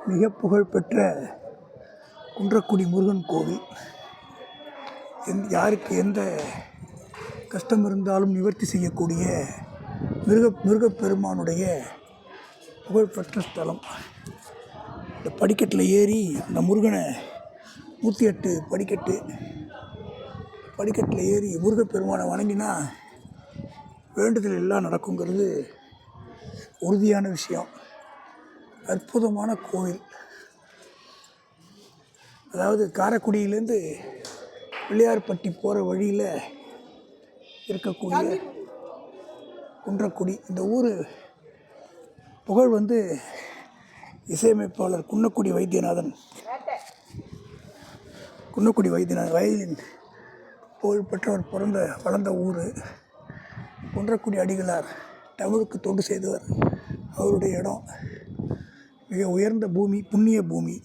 மிக புகழ்பெற்ற குன்றக்குடி முருகன் கோவில். யாருக்கு எந்த கஷ்டம் இருந்தாலும் நிவர்த்தி செய்யக்கூடிய முருகப்பெருமானுடைய புகழ்பெற்ற ஸ்தலம். இந்த படிக்கட்டில் ஏறி அந்த முருகனை 108 படிக்கட்டில் ஏறி முருகப்பெருமானை வணங்கினா வேண்டுதல் எல்லாம் நடக்குங்கிறது உறுதியான விஷயம். அற்புதமான கோவில். அதாவது காரைக்குடியிலேருந்து பிள்ளையார்பட்டி போகிற வழியில் இருக்கக்கூடிய குன்றக்குடி. இந்த ஊர் புகழ் இசையமைப்பாளர் குன்னக்குடி வைத்தியநாதன் வயலின் புகழ்பெற்றவர் வளர்ந்த ஊர். குன்றக்குடி அடிகளார் தமிழுக்கு தொண்டு செய்தவர். அவருடைய இடம் மிக உயர்ந்த பூமி, புண்ணிய பூமி.